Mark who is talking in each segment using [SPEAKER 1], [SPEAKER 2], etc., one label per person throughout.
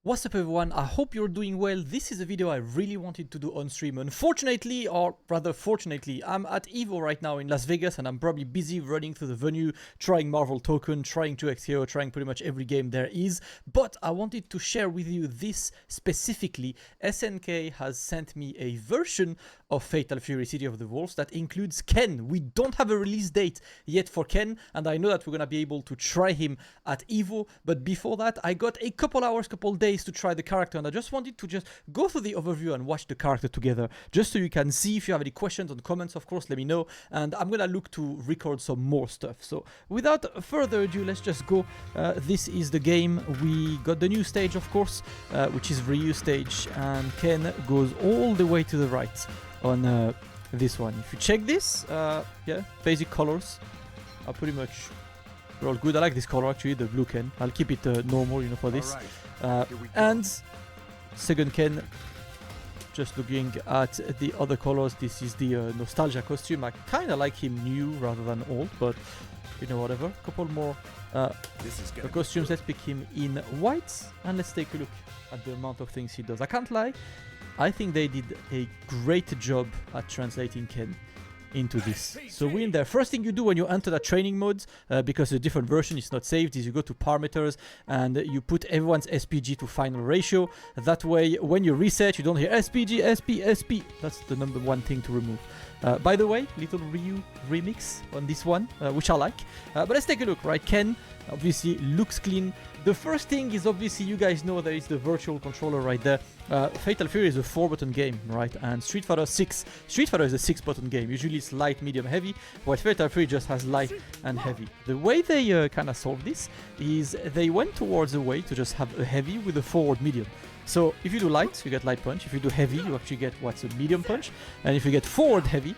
[SPEAKER 1] What's up everyone, I hope you're doing well. This is a video I really wanted to do on stream. Unfortunately, or rather fortunately, I'm at EVO right now in Las Vegas and I'm probably busy running through the venue, trying Marvel Token, trying 2xKO, trying pretty much every game there is. But I wanted to share with you this specifically. SNK has sent me a version of Fatal Fury City of the Wolves that includes Ken. We don't have a release date yet for Ken, and I know that we're going to be able to try him at EVO. But before that, I got a couple hours, couple days to try the character, and I just wanted to go through the overview and watch the character together, just so you can see. If you have any questions or comments, of course, let me know, and I'm gonna look to record some more stuff. So without further ado, let's just go. This is the game. We got the new stage, of course, which is Ryu stage, and Ken goes all the way to the right on this one. If you check this, yeah, basic colors are pretty much all good. I like this color actually, the blue Ken. I'll keep it normal, you know, for this. And second Ken, just looking at the other colors, this is the nostalgia costume. I kind of like him new rather than old, but you know, whatever. Couple more the costumes. Let's pick him in white and let's take a look at the amount of things he does. I can't lie, I think they did a great job at translating Ken into this. So we're in there. First thing you do when you enter that training mode, because a different version is not saved, is you go to parameters and you put everyone's SPG to final ratio. That way, when you reset, you don't hear SPG, SP, SP. That's the number one thing to remove. By the way, little Ryu remix on this one, which I like. But let's take a look, right? Ken obviously looks clean. The first thing is, obviously, you guys know there is the virtual controller right there. Fatal Fury is a 4-button game, right? And Street Fighter is a 6-button game. Usually it's light, medium, heavy, while Fatal Fury just has light and heavy. The way they kind of solved this is they went towards a way to just have a heavy with a forward medium. So if you do light, you get light punch. If you do heavy, you actually get what's a medium punch. And if you get forward heavy,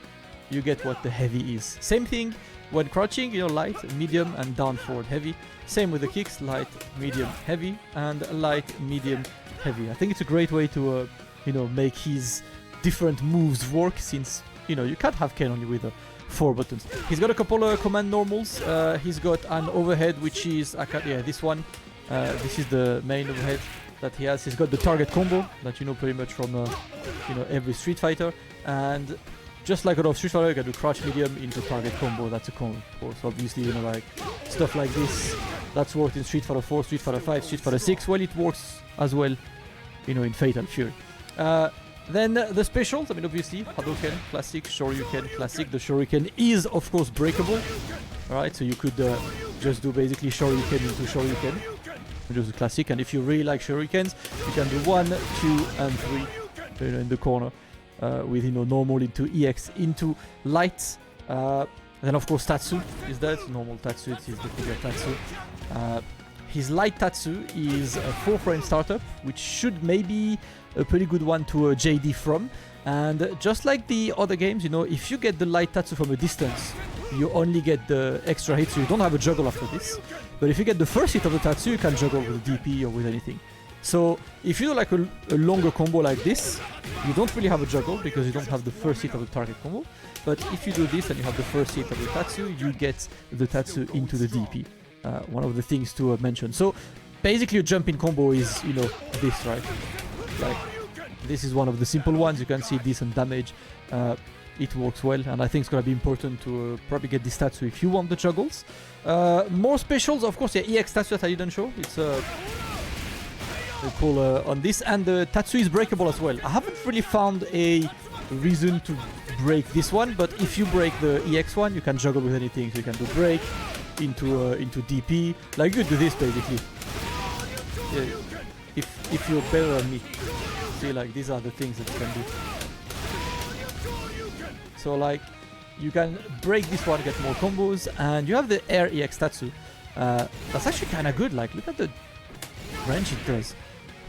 [SPEAKER 1] you get what the heavy is. Same thing when crouching, you know, light, medium, and down forward heavy. Same with the kicks, light, medium, heavy, and light, medium, heavy. I think it's a great way to, you know, make his different moves work, since, you know, you can't have Ken only with 4 buttons. He's got a couple of command normals. He's got an overhead, which is, yeah, this one. This is the main overhead that he has. He's got the target combo that you know pretty much from, you know, every Street Fighter. And just like a lot of Street Fighter, you can do crouch medium into target combo. That's a combo. So obviously, you know, like stuff like this, that's worked in Street Fighter 4, Street Fighter 5, Street Fighter 6. Well, it works as well, you know, in Fatal Fury. Then the specials, I mean, obviously, Hadouken, classic, Shoryuken, classic. The Shoryuken is, of course, breakable. Alright, so you could just do basically Shoryuken into Shoryuken, which is a classic. And if you really like Shoryukens, you can do 1, 2, and 3, you know, in the corner. With, you know, normal into EX into light. Then of course Tatsu is that normal Tatsu. It is the figure Tatsu. His light Tatsu is a 4-frame startup, which should maybe a pretty good one to JD from. And just like the other games, you know, if you get the light Tatsu from a distance, you only get the extra hit, so you don't have a juggle after this. But if you get the first hit of the Tatsu, you can juggle with DP or with anything. So if you do like a longer combo like this, you don't really have a juggle because you don't have the first hit of the target combo. But if you do this and you have the first hit of the Tatsu, you get the Tatsu into the DP. One of the things to mention. So basically a jump-in combo is, you know, this, right? Like, this is one of the simple ones. You can see decent damage. It works well, and I think it's going to be important to probably get this Tatsu if you want the juggles. More specials, of course, yeah, EX Tatsu that I didn't show. It's cool on this, and the Tatsu is breakable as well. I haven't really found a reason to break this one, but if you break the EX one, you can juggle with anything. So you can do break into DP, like you could do this basically. Yeah, if you're better than me, see, like these are the things that you can do. So like you can break this one, get more combos, and you have the Air EX Tatsu. That's actually kind of good. Like, look at the range it does.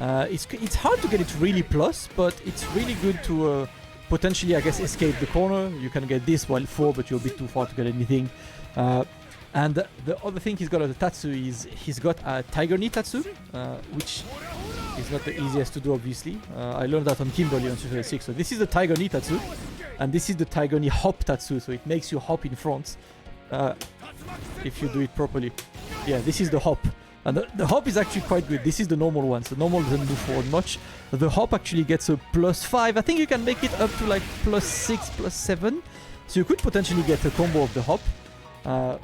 [SPEAKER 1] It's hard to get it really plus, but it's really good to potentially, I guess, escape the corner. You can get this while 4, but you're a bit too far to get anything. And the other thing he's got as a Tatsu is he's got a Tiger Knee Tatsu, which is not the easiest to do, obviously. I learned that on Kimberly on Street Fighter 6. So this is the Tiger Knee Tatsu, and this is the Tiger Knee Hop Tatsu. So it makes you hop in front if you do it properly. Yeah, this is the hop. And the hop is actually quite good. This is the normal one, so normal doesn't move forward much. The hop actually gets a +5. I think you can make it up to like +6, +7. So you could potentially get a combo of the hop. And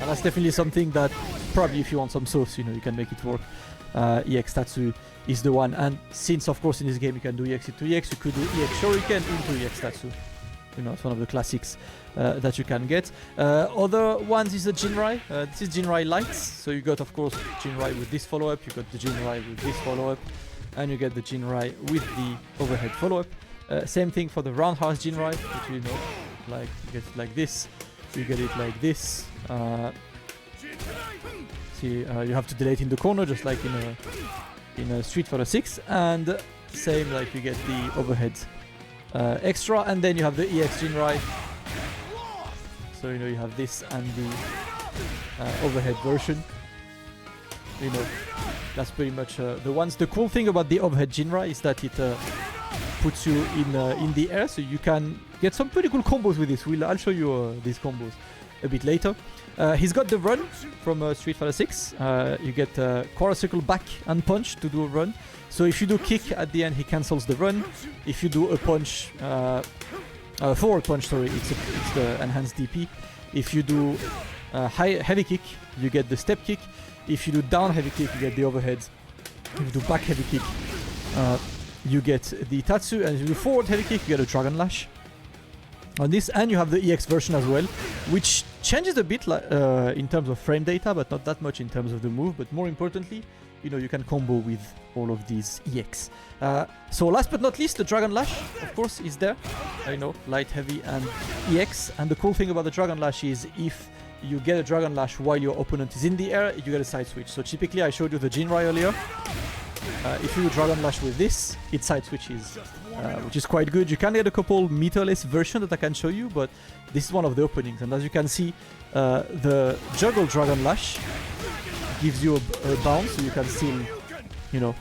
[SPEAKER 1] that's definitely something that probably if you want some sauce, you know, you can make it work. EX Tatsu is the one. And since, of course, in this game you can do EX into EX, you could do EX Shuriken into EX Tatsu. You know, it's one of the classics that you can get. Other ones is the Jinrai. This is Jinrai Lights. So you got, of course, Jinrai with this follow-up. You got the Jinrai with this follow-up. And you get the Jinrai with the overhead follow-up. Same thing for the Roundhouse Jinrai, which you know, like you get it like this. You get it like this. See, you have to delay it in the corner, just like in a Street Fighter 6. And same, like you get the overhead extra, and then you have the EX Jinrai. So you know you have this and the overhead version. You know, that's pretty much the ones. The cool thing about the overhead Jinrai is that it puts you in the air, so you can get some pretty cool combos with this. I'll show you these combos a bit later. He's got the run from Street Fighter 6. You get quarter circle back and punch to do a run. So if you do kick at the end, he cancels the run. If you do a punch, forward punch, sorry, it's the enhanced DP. If you do heavy kick, you get the step kick. If you do down heavy kick, you get the overhead. If you do back heavy kick, you get the Tatsu. And if you do forward heavy kick, you get a Dragon Lash on this. And you have the EX version as well, which changes a bit in terms of frame data, but not that much in terms of the move. But more importantly, you know, you can combo with all of these EX. So last but not least, the Dragon Lash, of course, is there. You know, light, heavy, and EX. And the cool thing about the Dragon Lash is if you get a Dragon Lash while your opponent is in the air, you get a side switch. So typically, I showed you the Jinrai earlier. If you do Dragon Lash with this, it side switches, which is quite good. You can get a couple meterless version that I can show you, but this is one of the openings. And as you can see, the Juggle Dragon Lash gives you a bounce, so you can still, you know,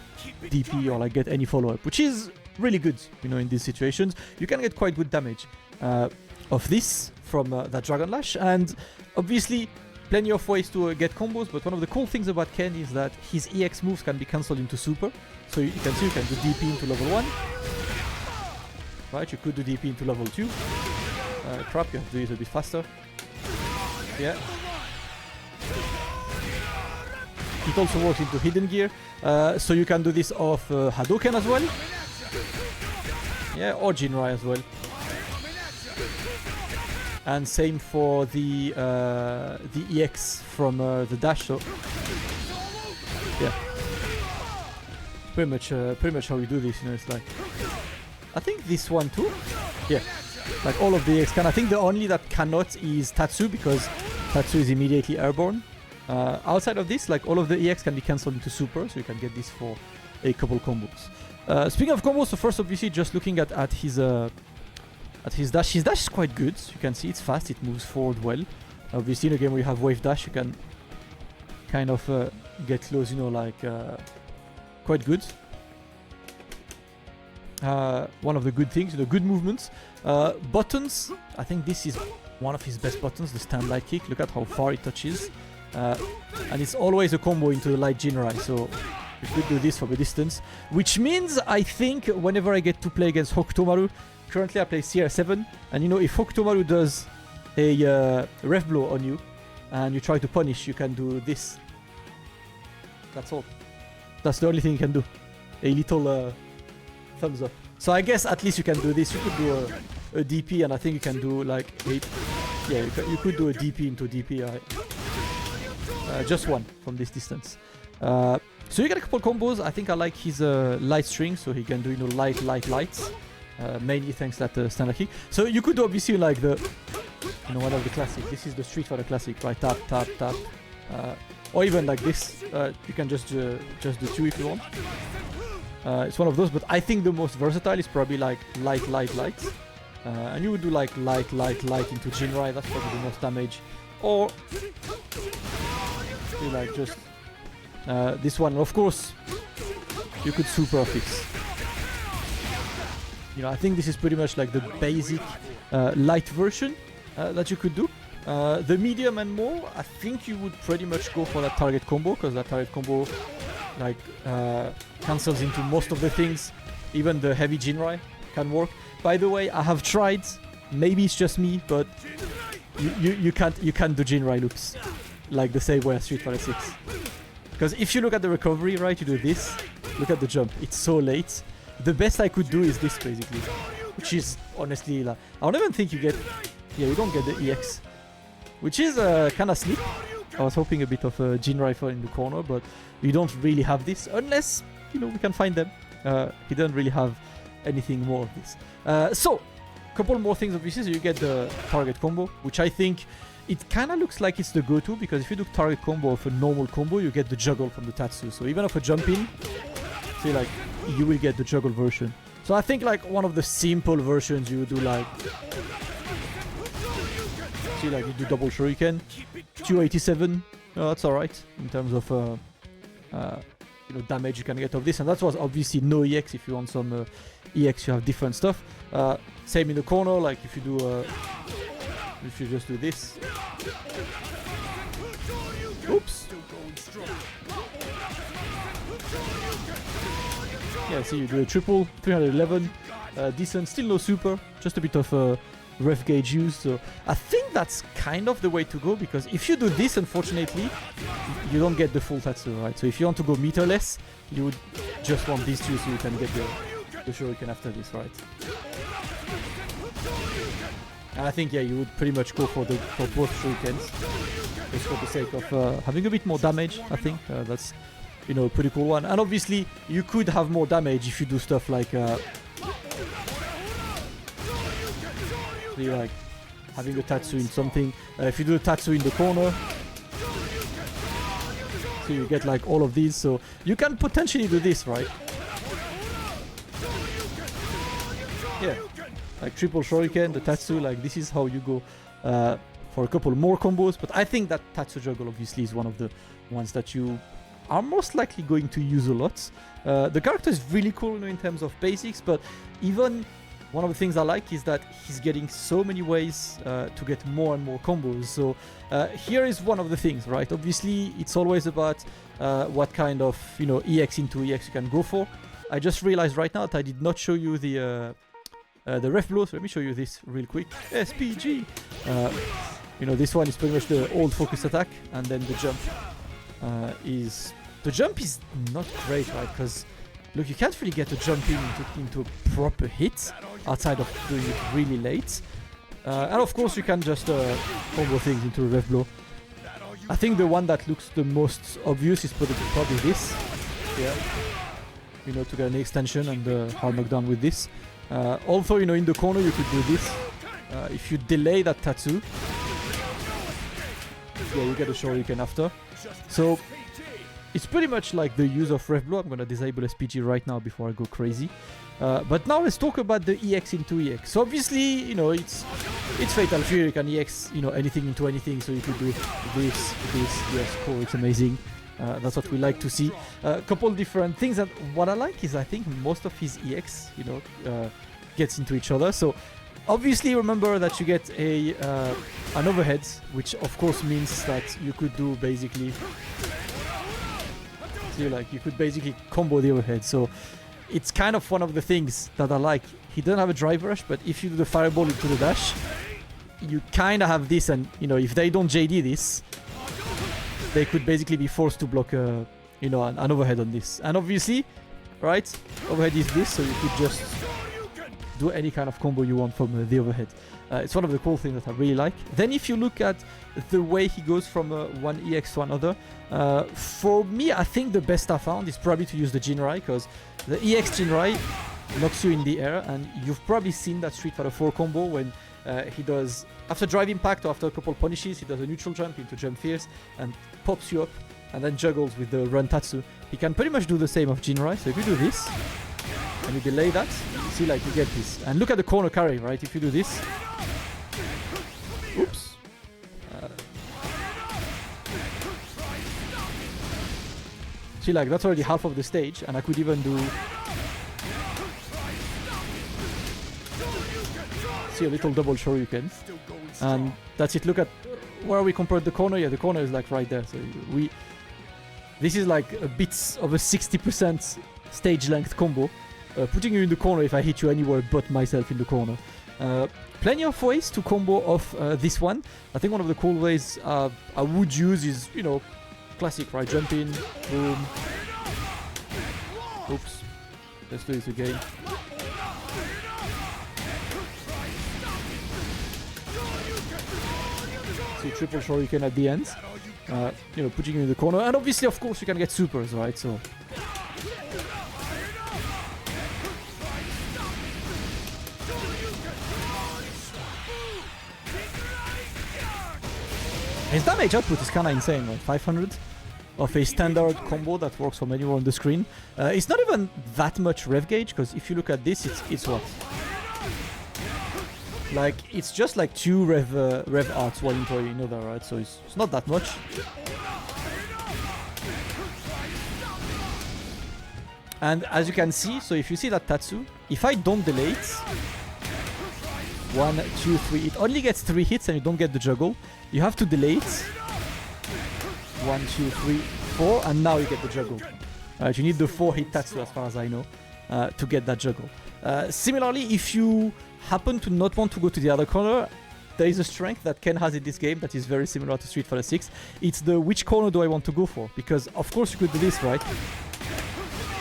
[SPEAKER 1] DP or like get any follow-up, which is really good, you know, in these situations. You can get quite good damage of this from that Dragon Lash, and obviously plenty of ways to get combos, but one of the cool things about Ken is that his EX moves can be cancelled into Super. So you can see you can do DP into level 1. Right, you could do DP into level 2. Crap, you have to do it a bit faster. Yeah. It also works into Hidden Gear. So you can do this off Hadouken as well. Yeah, or Jinrai as well. And same for the EX from the dash. So yeah, pretty much how we do this. You know, it's like I think this one too. Yeah, like all of the EX can. I think the only that cannot is Tatsu, because Tatsu is immediately airborne. Outside of this, like all of the EX can be cancelled into Super, so you can get this for a couple combos. Speaking of combos, so first obviously just looking at his dash. His dash is quite good. You can see it's fast. It moves forward well. Obviously, in a game where you have wave dash, you can kind of get close. You know, like quite good. One of the good things, you know, good movements. Buttons. I think this is one of his best buttons. The stand light kick. Look at how far it touches. And it's always a combo into the light Jinrai. So you could do this from a distance, which means I think whenever I get to play against Hokutomaru. Currently I play CR7, and you know, if Hokutomaru does a ref blow on you and you try to punish, you can do this. That's all. That's the only thing you can do. A little thumbs up. So I guess at least you can do this. You could do a DP, and I think you can do like 8. Yeah, you could do a DP into DP. Just one from this distance. So you get a couple combos. I think I like his light string, so he can do, you know, lights. Mainly thanks to that standard kick. So you could do obviously like the, you know, one of the classic. This is the Street Fighter classic, right? Tap, tap, tap. Or even like this. You can just do 2 if you want. It's one of those, but I think the most versatile is probably like light. And you would do like light into Jinrai. That's probably the most damage. Or do like just this one. And of course, you could super fix. You know, I think this is pretty much like the basic light version that you could do. The medium and more, I think you would pretty much go for that target combo, because that target combo like cancels into most of the things. Even the heavy Jinrai can work. By the way, I have tried, maybe it's just me, but you can't do Jinrai loops like the same way as Street Fighter 6. Because if you look at the recovery, right, you do this, look at the jump, it's so late. The best I could do is this basically, which is honestly like, I don't even think you get, yeah, you don't get the EX, which is kind of sneak. I was hoping a bit of a Jin rifle in the corner, but you don't really have this unless, you know, we can find them. He doesn't really have anything more of this. So, couple more things obviously. So you get the target combo, which I think it kind of looks like it's the go-to, because if you do target combo of a normal combo, you get the juggle from the Tatsu. So even if a jump in, see, like, you will get the juggle version. So I think like one of the simple versions you would do like, see, like you do double shuriken, 287. That's alright in terms of you know, damage you can get of this, and that was obviously no EX. If you want some EX, you have different stuff. Same in the corner, like if you do if you just do this. Oops. Yeah, see, you do a triple, 311, decent, still no super, just a bit of ref gauge used. So I think that's kind of the way to go, because if you do this, unfortunately, you don't get the full Tatsu, right? So if you want to go meterless, you would just want these two so you can get the shuriken after this, right? And I think, yeah, you would pretty much go for both shurikens, just for the sake of having a bit more damage. I think that's, you know, a pretty cool one. And obviously, you could have more damage if you do stuff like having a Tatsu in something. If you do a Tatsu in the corner, so you get like all of these. So you can potentially do this, right? Yeah, like triple shuriken, the Tatsu, like this is how you go for a couple more combos. But I think that Tatsu juggle obviously is one of the ones that you are most likely going to use a lot. The character is really cool, you know, in terms of basics, but even one of the things I like is that he's getting so many ways to get more and more combos. So here is one of the things, right? Obviously, it's always about what kind of, you know, EX into EX you can go for. I just realized right now that I did not show you the ref blow, so let me show you this real quick. SPG! You know, this one is pretty much the old focus attack, and then the jump is... The jump is not great, right? Because, look, you can't really get a jump into a proper hit outside of doing it really late. And of course, you can just combo things into a ref blow. I think the one that looks the most obvious is probably this. Yeah. You know, to get an extension and the hard knockdown with this. Also, you know, in the corner, you could do this. If you delay that Tatsu, yeah, you get a shuriken after. So it's pretty much like the use of ref blow. I'm gonna disable SPG right now before I go crazy. But now let's talk about the EX into EX. So obviously, you know, it's Fatal Fury. You can EX, you know, anything into anything. So you could do this, yes, cool, it's amazing. That's what we like to see. A couple different things. That what I like is I think most of his EX, you know, gets into each other. So obviously remember that you get an overhead, which of course means that you could do basically, see, like you could basically combo the overhead. So it's kind of one of the things that I like. He doesn't have a drive rush, but if you do the fireball into the dash, you kind of have this, and you know, if they don't JD this, they could basically be forced to block you know, an overhead on this. And obviously, right, overhead is this, so you could just do any kind of combo you want from the overhead. It's one of the cool things that I really like. Then if you look at the way he goes from one EX to another, for me, I think the best I found is probably to use the Jinrai, because the EX Jinrai knocks you in the air, and you've probably seen that Street Fighter 4 combo when he does, after drive impact or after a couple punishes, he does a neutral jump into jump fierce and pops you up and then juggles with the run Tatsu. He can pretty much do the same of Jinrai. So if you do this and you delay that, you see, like, you get this. And look at the corner carry, right? If you do this, oops. See, like, that's already half of the stage, and I could even do, see, a little double shuriken, and that's it. Look at where we compared the corner, yeah, the corner is like right there. So this is like a bit of a 60% stage length combo, putting you in the corner if I hit you anywhere but myself in the corner. Plenty of ways to combo off this one. I think one of the cool ways I would use is, you know, classic, right? Jump in, boom. Oops. Let's do this again. See, triple shuriken at the end. You know, putting you in the corner. And obviously, of course, you can get supers, right? So... his damage output is kind of insane, right? 500 of a standard combo that works from anywhere on the screen. It's not even that much rev gauge, because if you look at this, it's what? Like, it's just like 2 rev arts one into another, right? So it's not that much. And as you can see, so if you see that Tatsu, if I don't delay it, 1, 2, 3, it only gets 3 hits and you don't get the juggle. You have to delay it. 1, 2, 3, 4, and now you get the juggle. You need the 4-hit Tatsu, as far as I know, to get that juggle. Similarly, if you happen to not want to go to the other corner, there is a strength that Ken has in this game that is very similar to Street Fighter 6. It's the which corner do I want to go for? Because of course you could do this, right?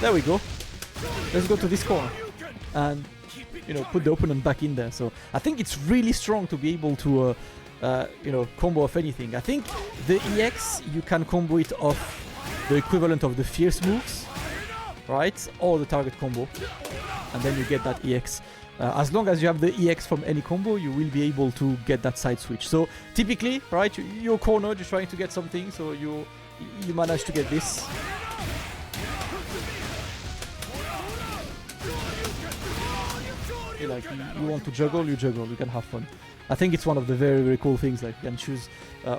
[SPEAKER 1] There we go. Let's go to this corner. And, you know, put the opponent back in there. So I think it's really strong to be able to, you know, combo off anything. I think the EX, you can combo it off the equivalent of the fierce moves, right? Or the target combo. And then you get that EX. As long as you have the EX from any combo, you will be able to get that side switch. So typically, right, you're cornered, you're trying to get something, so you manage to get this. Like you want to juggle, you juggle, you can have fun. I think it's one of the very, very cool things, like you can choose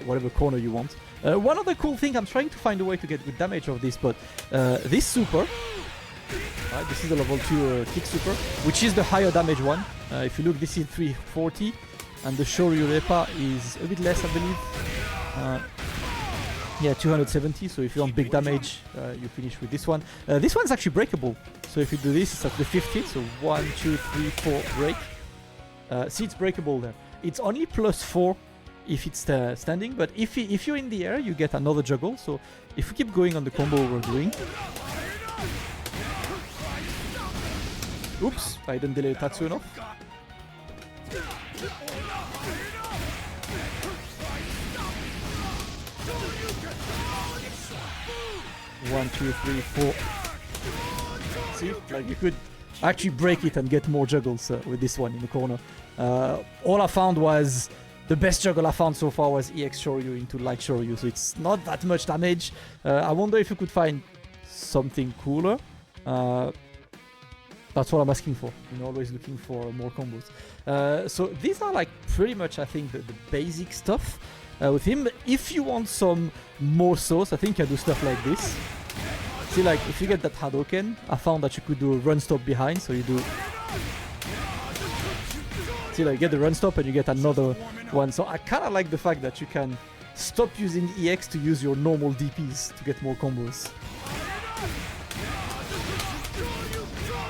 [SPEAKER 1] whatever corner you want. One other cool thing, I'm trying to find a way to get good damage of this, but this super, right, this is the level 2 kick super, which is the higher damage one. If you look, this is 340, and the Shoryu Repa is a bit less, I believe. Yeah, 270, so if you want big damage, you finish with this one. This one's actually breakable, so if you do this, it's at the 5th hit, so 1, 2, 3, 4, break. See, it's breakable there. It's only +4 if it's standing, but if you're in the air, you get another juggle, so if we keep going on the combo we're doing... Oops, I didn't delay Tatsu enough. 1, 2, 3, 4. See, like you could actually break it and get more juggles with this one in the corner. All I found was the best juggle I found so far was EX Shoryu into Light Shoryu, so it's not that much damage. I wonder if you could find something cooler. That's what I'm asking for. You know, always looking for more combos. So these are like pretty much, I think, the basic stuff with him. If you want some more sauce, I think you can do stuff like this. See, like if you get that Hadouken, I found that you could do a run stop behind. So you do. See, like you get the run stop and you get another one. So I kind of like the fact that you can stop using EX to use your normal DPs to get more combos.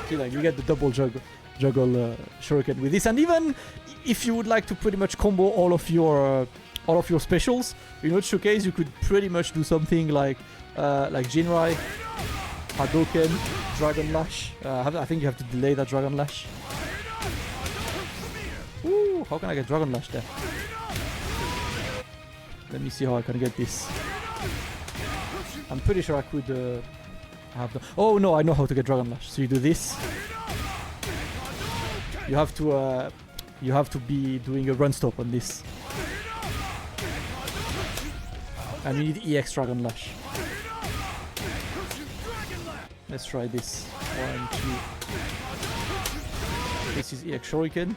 [SPEAKER 1] See, like you get the double juggle shuriken with this, and even if you would like to pretty much combo all of your specials, you know, showcase, you could pretty much do something like Jinrai, Hadouken, Dragon Lash. I think you have to delay that Dragon Lash. Ooh, how can I get Dragon Lash there? Let me see how I can get this. I'm pretty sure I could have the... Oh no, I know how to get Dragon Lash. So you do this. You have to be doing a run stop on this. And you need EX Dragon Lash. Let's try this. 1, 2. This is EX Shuriken.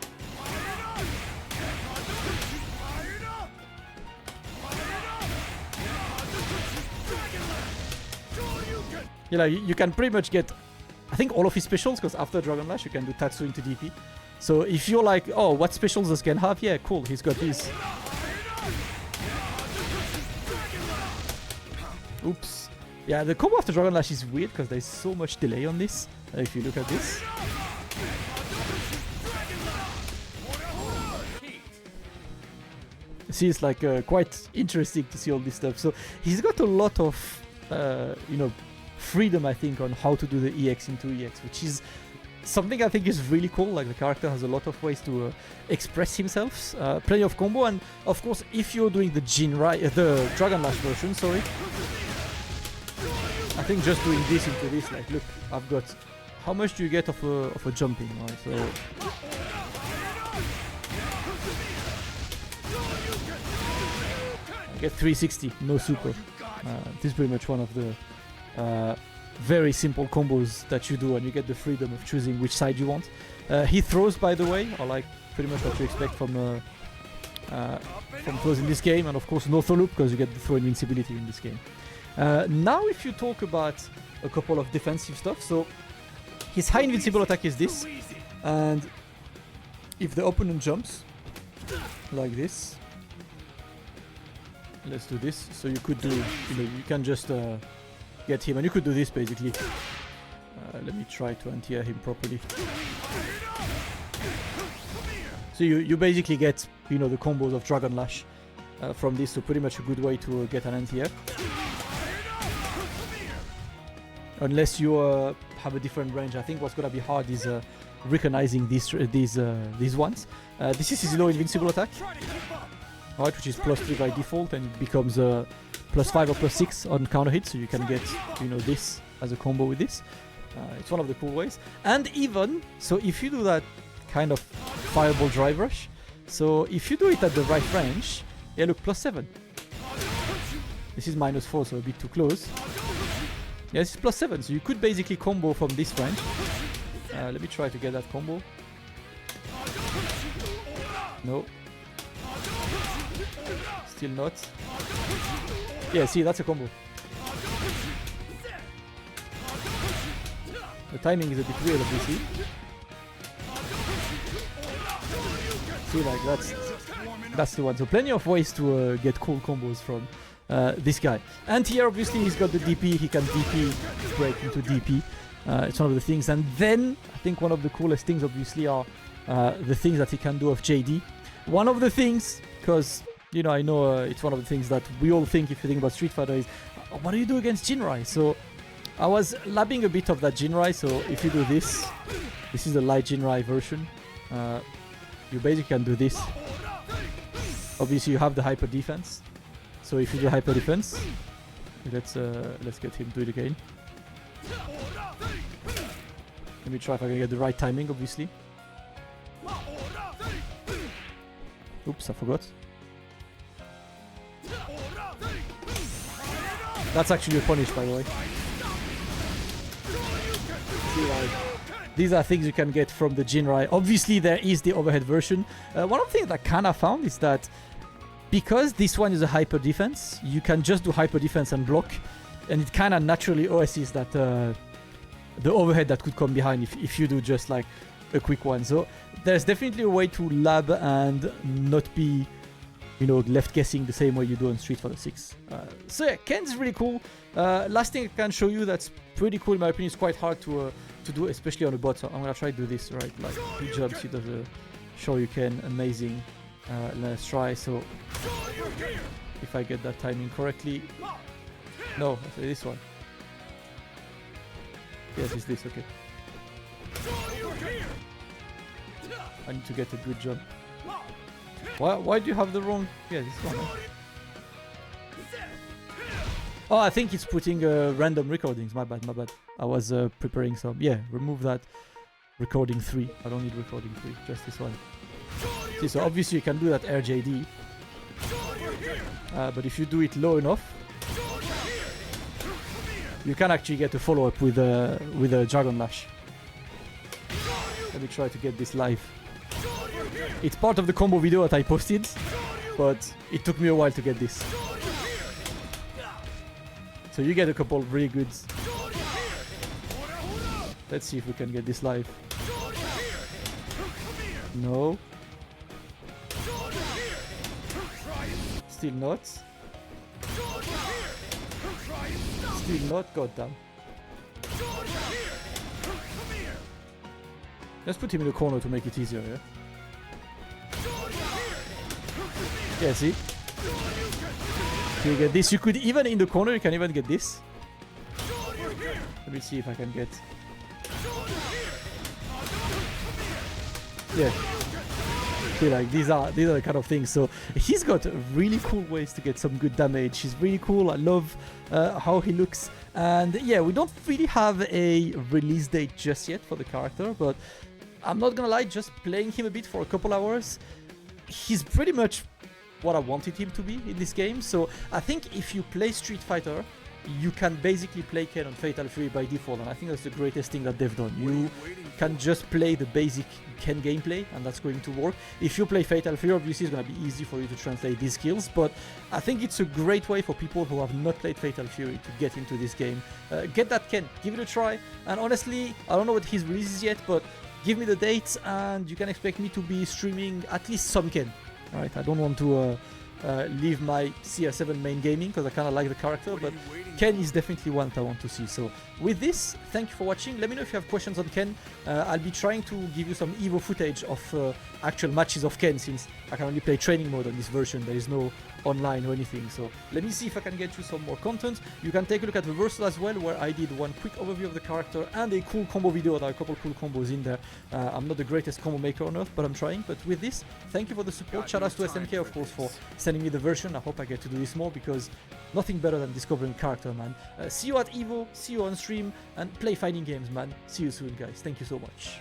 [SPEAKER 1] You know, you can pretty much get, I think, all of his specials, because after Dragon Lash you can do Tatsu into DP. So if you're like, oh, what specials does Ken have? Yeah, cool, he's got these. Oops. Yeah, the combo after Dragon Lash is weird because there's so much delay on this. If you look at this. See, it's like quite interesting to see all this stuff. So he's got a lot of, you know, freedom, I think, on how to do the EX into EX, which is something I think is really cool. Like the character has a lot of ways to express himself. Plenty of combo, and of course, if you're doing the the Dragon Lash version, sorry, I think just doing this into this, like, look, I've got. How much do you get of a jumping? Right, so. I get 360, no super. This is pretty much one of the very simple combos that you do, and you get the freedom of choosing which side you want. He throws, by the way, are like pretty much what you expect from throws in this game, and of course no throw loop because you get the throw invincibility in this game. Now, if you talk about a couple of defensive stuff, so his high invincible attack is this, and if the opponent jumps like this, let's do this. So you could do, you know, you can just get him, and you could do this basically. Let me try to anti-air him properly. So you basically get, you know, the combos of Dragon Lash from this. So pretty much a good way to get an anti-air. Unless you have a different range, I think what's gonna be hard is recognizing these ones. This is his low invincible attack, right, which is +3 by default, and it becomes +5 or +6 on counter hit. So you can get, you know, this as a combo with this. It's one of the cool ways. And even so, if you do that kind of fireball drive rush, so if you do it at the right range, yeah, look, +7. This is -4, so a bit too close. Yeah, this is +7, so you could basically combo from this range. Let me try to get that combo. No. Still not. Yeah, see, that's a combo. The timing is a bit weird, obviously. See, like, that's the one. So plenty of ways to get cool combos from this guy. And here, obviously, he's got the DP. He can DP break into DP. It's one of the things. And then, I think one of the coolest things, obviously, are the things that he can do of JD. One of the things, because, you know, I know it's one of the things that we all think if you think about Street Fighter is, what do you do against Jinrai? So I was labbing a bit of that Jinrai. So if you do this, this is the light Jinrai version. You basically can do this. Obviously, you have the hyper defense. So if you do hyper defense, let's get him to it again. Let me try if I can get the right timing, obviously. Oops, I forgot. That's actually a punish, by the way. See, like, these are things you can get from the Jinrai. Obviously, there is the overhead version. One of the things that I kind of found is that because this one is a hyper defense, you can just do hyper defense and block, and it kind of naturally OSs that the overhead that could come behind if you do just like a quick one. So there's definitely a way to lab and not be, you know, left guessing the same way you do on Street Fighter 6. So yeah, Ken's really cool. Last thing I can show you that's pretty cool in my opinion, is quite hard to do, especially on a bot. So I'm gonna try to do this, right? Like he jumps, he does a Shoryuken, amazing. Let's try. So if I get that timing correctly, no, this one. Yes, it's this. Okay. I need to get a good jump. Why do you have the wrong? Yeah, this one. Huh? Oh, I think it's putting random recordings. My bad, my bad. I was preparing some. Yeah, remove that. Recording 3. I don't need recording 3. Just this one. See, so obviously you can do that RJD. But if you do it low enough, you can actually get a follow-up with a Dragon Lash. Let me try to get this live. It's part of the combo video that I posted, but it took me a while to get this. So you get a couple of really good. Let's see if we can get this live. No. Still not. Still not, goddamn. Let's put him in the corner to make it easier, yeah? Yeah, see? You get this. You could even, in the corner, you can even get this. Let me see if I can get... Yeah. Okay, like these are the kind of things. So he's got really cool ways to get some good damage. He's really cool. I love how he looks. And yeah, we don't really have a release date just yet for the character, but I'm not gonna lie, just playing him a bit for a couple hours, he's pretty much what I wanted him to be in this game. So I think if you play Street Fighter, you can basically play Ken on Fatal Fury by default, and I think that's the greatest thing that they've done. You can just play the basic Ken gameplay, and that's going to work. If you play Fatal Fury, obviously it's going to be easy for you to translate these skills, but I think it's a great way for people who have not played Fatal Fury to get into this game. Get that Ken, give it a try, and honestly, I don't know what his release is yet, but give me the dates, and you can expect me to be streaming at least some Ken. Alright, I don't want to leave my CR7 main gaming because I kind of like the character, but Ken is definitely one that I want to see. So with this, thank you for watching. Let me know if you have questions on Ken. I'll be trying to give you some Evo footage of actual matches of Ken, since I can only play training mode on this version. There is no online or anything. So let me see if I can get you some more content. You can take a look at Reversal as well, where I did one quick overview of the character and a cool combo video. There are a couple cool combos in there. I'm not the greatest combo maker on earth, but I'm trying. But with this, thank you for the support. Shout out to SMK, of course, for sending me the version. I hope I get to do this more, because nothing better than discovering character, man. See you at Evo, see you on stream, and play fighting games, man. See you soon, guys. Thank you so much.